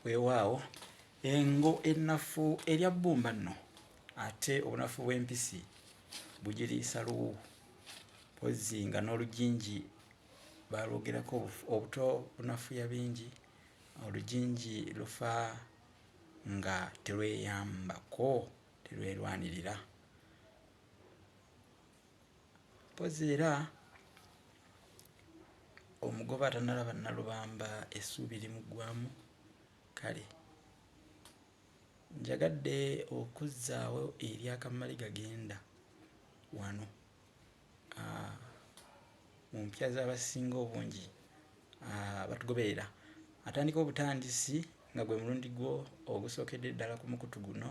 weewaawo engo ennafu erya bbumba nno ate obunafu bw'empisi bugiriisa luwu pozzi nga n'olujinji balwogerako obuto bunafuya bingi olujinji lufa nga terweyambako terwerwanirira pozzi era omugoba atanalaba nalubamba essuubi limuggwamu kale njagadde okuzzaawo eri akamali gagenda wano mu mpya z'abasinga obungi batugoberera atandika obutandisi nga gwe mulundi gwo ogusookedde ddala ku mukutu guno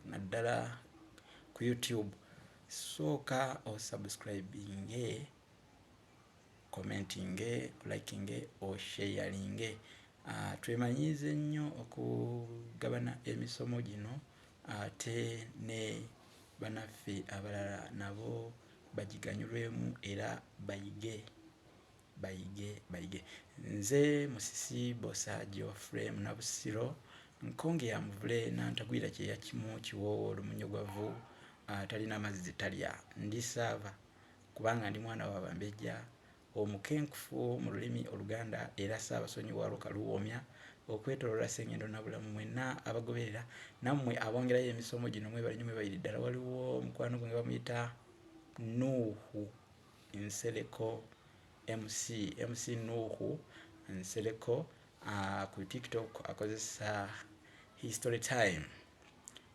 naddala ku YouTube sooka osubscribinge commentinge likinge osharinge twemanyiize nnyo okugabana emisomo gino ate ne banaffe abalala nabo bagiganyulwemu era bayige nze musisi bosa Geoffrey Munnabusiro nkonge ya muvule nantagwira kyeya kimu kiwoowo olumunyogavu talina mazzi talya ndi saava kubanga ndi mwana wa Bambejja omukenkufu mu lulimi Oluganda era Ssaabasonyiwa Lukaluwoomya okwetoloola Ssengendo na bulamu mwenna abagoberera nammwe abongerayo emisomo gino mwebali nnyo mwebalire ddala waliwo mukwano gwe bamuyita Nuuhu Nsereko MC Nuuhu Nsereko ku TikTok akozesa History Time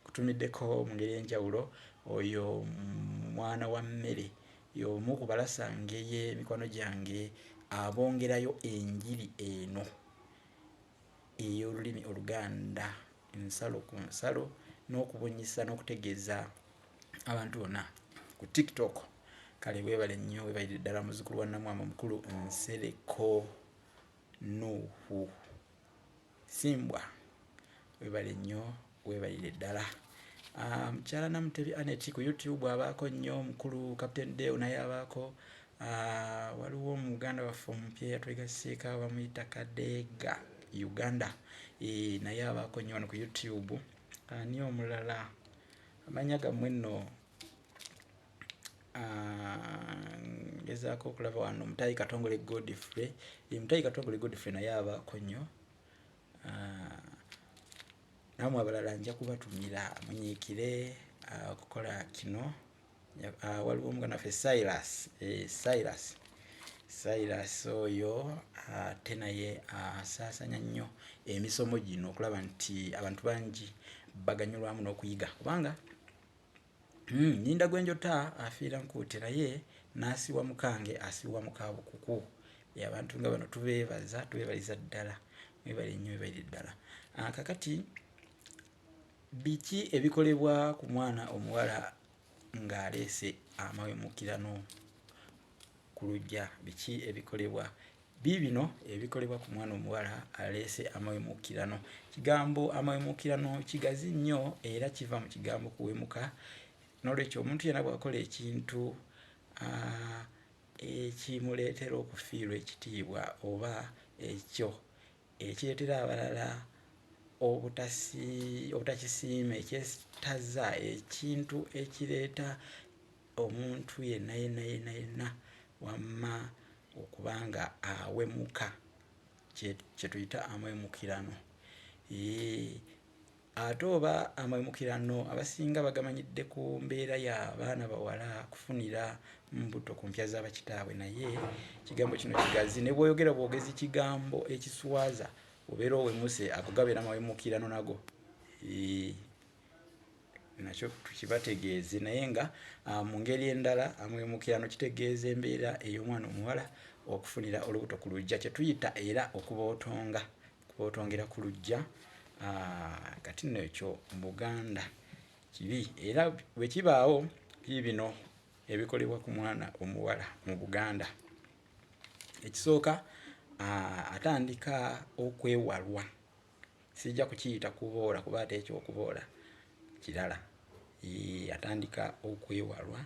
kutumiddeko mu ngeri enjawulo oyo mwana wa mmere y'omu ku balasange y'emikwano gyange abongerayo enjiri eno ey'olulimi Oluganda ensalo ku nsalo n'okubunyisa n'okutegeeza abantu bonna ku TikTok kale weebale nnyo weebalire ddala muzzukulu wa Namwama mukulu Nsereko Nuuhu Simbwa weebale nnyo weebalire ddala mukyala Namutebi Anet ku YouTube abaako nnyo mukulu Captain Deo naye abaako waliwo Omuganda waffe omupya yatwegaseeko bamuyita Kadeega Uganda naye abaako nnyo wano ku YouTube ani omulala amanya gammwe nno ngezaako okulaba wano Mutayi Katongole Godfrey Mutayi Katongole Godfrey naye abaako nnyo namwe abalala nja kubatumira munyiikire okukola kino waliwo omuganda waffe Silas oyo ate naye asaasanya nnyo emisomo gino okulaba nti abantu bangi baganyulwamu n'okuyiga kubanga nnyinda gwenjota afiira nkuute naye n'asiwa mukange asiwa mukaabukuku abantu nga bano tubeebaliza ddala mwebale nnyo weebalire ddala kakati biki ebikolebwa ku mwana omuwala ng'aleese amawemuukirano ku luggya biki ebikolebwa biibino ebikolebwa ku mwana omuwala aleese amawemuukirano kigambo amawemuukirano kigazi nnyo era kiva mu kigambo kuwemuka n'olwekyo omuntu yenna bw'akola ekintu ekimuleetera okufiirwa ekitiibwa oba ekyo ekireetera abalala obutakisiima ekyetaza ekintu ekireeta omuntu yenna wamma okubanga awemuka kye tuyita amawemuukirano ate oba amawemuukirano abasinga bagamanyidde ku mbeera y'abaana bawala kufunira mbuto ku mpya z'abakitaabwe naye kigambo kino kigazi ne bw'oyogera bwogezi kigambo ekiswaza obeera owemuse akugabeera amawemuukirano nago nakyo tukibategeeze naye nga mu ngeri endala amawemuukirano kitegeeza embeera ey'omwana omuwala okufunira olubuto ku luggya kye tuyita era okubootongera ku luggya kati nno ekyo mu Buganda kibi era bwe kibaawo biibino ebikolebwa ku mwana omuwala mu Buganda ekisooka atandika okwewalwa sijja kukiyita kuboola kuba ate ekyokuboola kirala atandika okwewalwa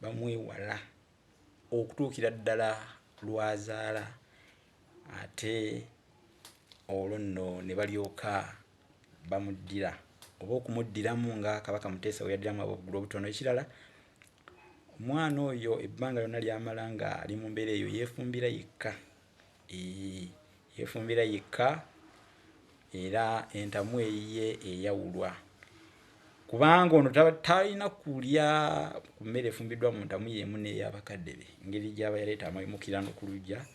bamwewala okutuukira ddala lwazaala ate olwo nno ne balyoka bamuddira oba okumuddiramu nga Kabaka Muteesa we yaddiramu obugulu obutono. Ekirala, omwana oyo ebbanga lyonna lyamala nga ali mu mbeera eyo yeefumbira yekka, yeefumbira yekka, era entamu eyiye eyawulwa kubanga ono talina kulya ku mmere efumbiddwa mu ntamu y'emu n'ey'abakadde be, engeri gy'aba yaleeta Amawemuukirano ku luggya.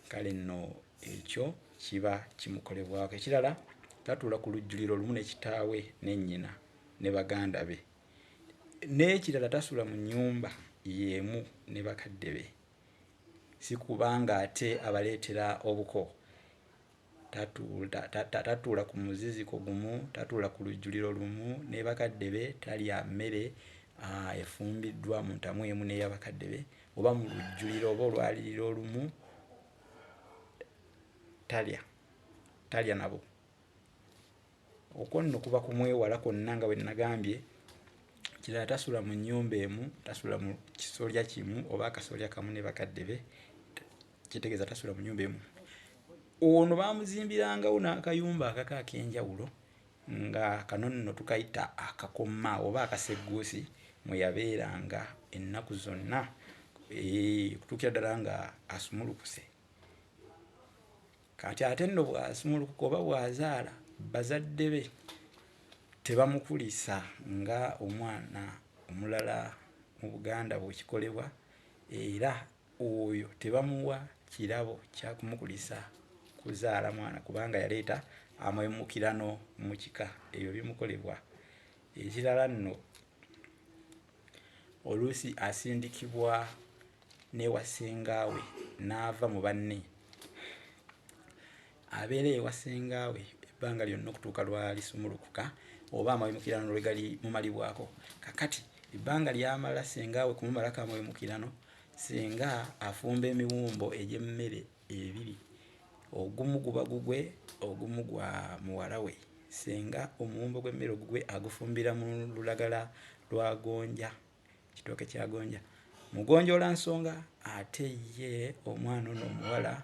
Kale nno ekyo kiba kimukolebwako. Ekirala, tatuula ku lujjuliro lumu ne kitaawe ne nnyina ne baganda be, n'ekirala tasuula mu nnyumba y'emu ne bakadde be, si kubanga ate abaleetera obuko. Tatuula ku muziziko gumu, tatuula ku lujjuliro lumu ne bakadde be, talya mmere efumbiddwa mu ntamu emu n'ey'abakadde be, oba mu lujjuliro oba olwaliriro olumu talya nabo. Okwo nno kuba kumwewala kwonna nga bwe nagambye. Kirala, tasuula mu nnyumba emu, tasuula mu kisolya kimu oba akasolya kamu ne bakadde be, kitegeeza tasuula mu nnyumba emu. Ono baamuzimbirangawo n'akayumba akako ak'enjawulo nga kano nno tukayita akakoma oba akasegguusi, mwe yabeeranga ennaku zonna okutuukira ddala nga asumulukuse. Kati ate nno bw'asumulukuka oba bw'azaala, bazadde be tebamukulisa nga omwana omulala mu Buganda bw'ekikolebwa, era oyo tebamuwa kirabo kya kumukulisa kuzaala mwana kubanga yaleeta Amawemuukirano mu kika. Ebyo bimukolebwa. Ekirala nno, oluusi asindikibwa n'ewa ssengaawe n'ava mu banne, abeera ewa ssengaawe ebbanga lyonna okutuuka lw'alisumulukuka oba Amawemuukirano lwe gali mumalibwako. Kakati ebbanga lyamala ssengaawe kumumalako Amawemuukirano, singa afumba emiwumbo egy'emmere ebiri, ogumu guba gugwe, ogumu gwa muwala we. Singa omuwumbo gw'emmere ogugwe agufumbira mu lulagala lwa gonja, kitooke kya gonja, mugonjoola nsonga, ate ye omwana ono omuwala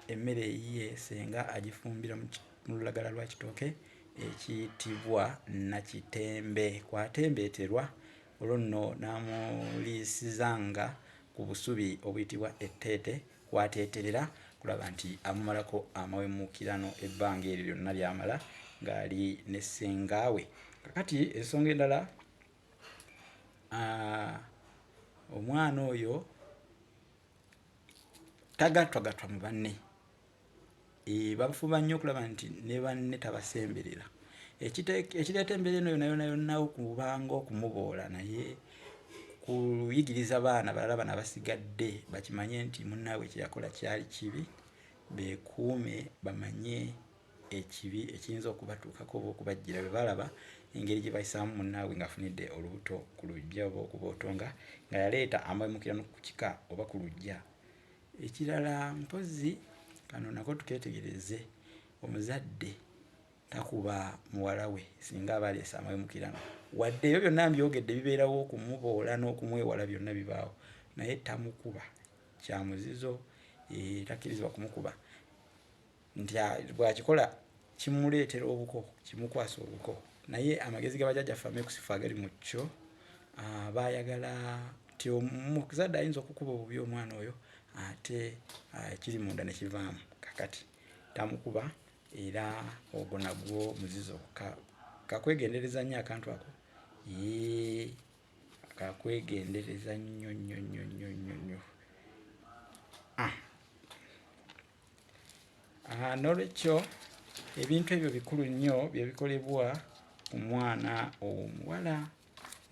emmere eyiye singa agifumbira mu lulagala lwa kitooke ekiyitibwa nakitembe. Kwatembeeterwa, olwo nno n'amuliisizanga ku busubi obuyitibwa etteete, kwateeterera kulaba nti amumalako Amawemuukirano ebbanga eryo lyonna lyamala ng'ali ne ssengaawe. Kakati ensonga endala, omwana oyo tagattwagatwa mu banne. Bafuba nnyo okulaba nti ne banne tabasemberera. Ekireeta embeera eno yonna okubanga okumuboola naye kuyigiriza baana balala bano abasigadde bakimanye nti munnaabwe kye yakola kyali kibi, beekuume bamanye ekibi ekiyinza okubatuukako oba okubajjira bwe balaba engeri gye bayisaamu munnaabwe ng'afunidde olubuto ku luggya oba okubootonga nga yaleeta Amawemuukirano ku kika oba ku luggya. Ekirala, mpozzi kano nako tukeetegereze, omuzadde takuba muwala we singa aba aleese Amawemuukirano, wadde ebyo byonna mbyogedde bibeerawo, okumuboola n'okumwewala byonna bibaawo, naye tamukuba. Kya muzizo, takkirizibwa kumukuba, nti bw'akikola kimuleetera obuko, kimukwasa obuko. Naye amagezi g'abajjajjaffe ameekusifu agali mu kyo, baayagala nti omuzadde ayinza okukuba obubi omwana oyo ate ekiri munda ne kivaamu. Kakati tamukuba, era ogwo nagwo muzizo. Kakwegendereza nnyo akantu ako, kakwegendereza nnyo nnyo nnyo nnyo nnyo nnyo. N'olwekyo ebintu ebyo bikulu nnyo bye bikolebwa ku mwana omuwala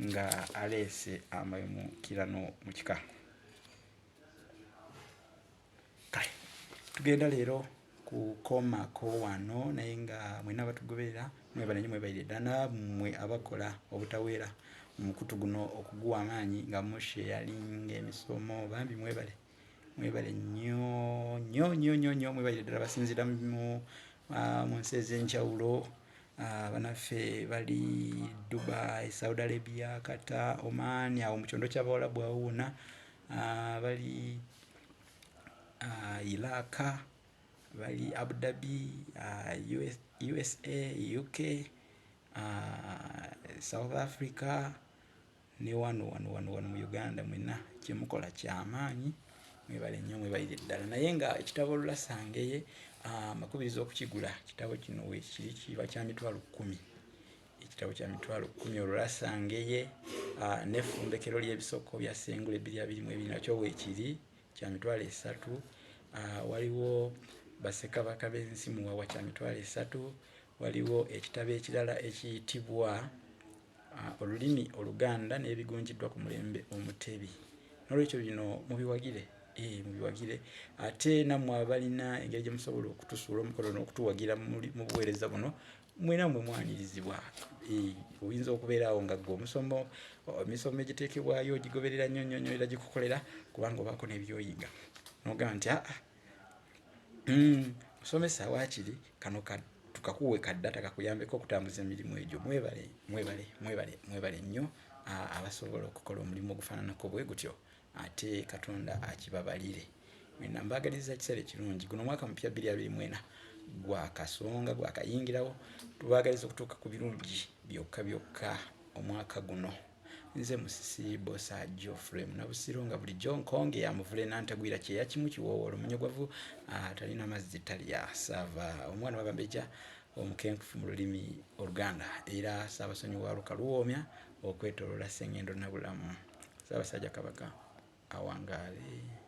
nga aleese Amawemuukirano mu kika. Kale tugenda leero kukomako wano, naye nga mwenna batugoberera mwebale nnyo, mwebalire ddala nammwe abakola obutaweera mu mukutu guno okuguwa amaanyi nga musheyalinga emisomo, bambi mwebale nnyo nnyo nnyo nnyo nnyo, mwebalire ddala basinzira mu nsi ez'enjawulo. Banaffe bali Dubai, Saudi Arabia, Qatar, Oman, awo mu kyondo ky'Abawarabu awo wonna, bali Iraq, bali Abu Dhabi, USA, UK, South Africa ne wano mu Uganda mwenna kyemukola kyamaanyi. Mwebale nnyo, mwebalire ddala. Naye nga ekitabo Olulasangeye makubiriza okukigula. Ekitabo kino weekiri kiba kya mitwalo 10. Ekitabo kya mitwalo 10 Olulasangeye n'effumbekero ly'ebisoko bya Ssengule 222 nakyo weekiri kya mitwalo 3. Waliwo Bassekabaka b'ensi Muwala kya mitwalo 3. Waliwo ekitabo ekirala ekiyitibwa Olulimi Oluganda n'ebigunjiddwa ku mulembe Omutebi. N'olwekyo bino mubiwagire. Mubiwagire. Ate nammwe abalina engeri gye musobola okutusuula omukolo n'okutuwagira mu buweereza buno, mwena mwe mwanirizibwa. Oyinza okubeeraawo nga gwe emisomo egiteekebwayo ogigoberera nnyo era gikukolera kubanga obaako n'ebyoyiga. N'ogamba nti musomesa waakiri kano tukakuwe kaddata kakuyambeko okutambuza emirimu egyo. Mwebale nnyo abasobola okukola omulimu ogufaananako bwe gutyo, ate Katonda akibabalire. Mwena mbaagaliza ekiseera ekirungi. Guno mwaka mupya 2024 gwakasonga gwakayingirawo. Tubaagaliza okutuuka ku birungi byokka omwaka guno. Nze musisi bosa Geoffrey Munnabusiro nga bulijjo nkonge ya muvule n'antagwira kyeya kimu kiwoowoolo munyogwavu talina mazzi talya saava omwana w'abambejja omukenkufu mu lulimi Oluganda era Ssaabasonyiwa wa Luka Luwoomya okwetooloola Ssengendo na bulamu. Ssaabasajja Kabaka awangaale.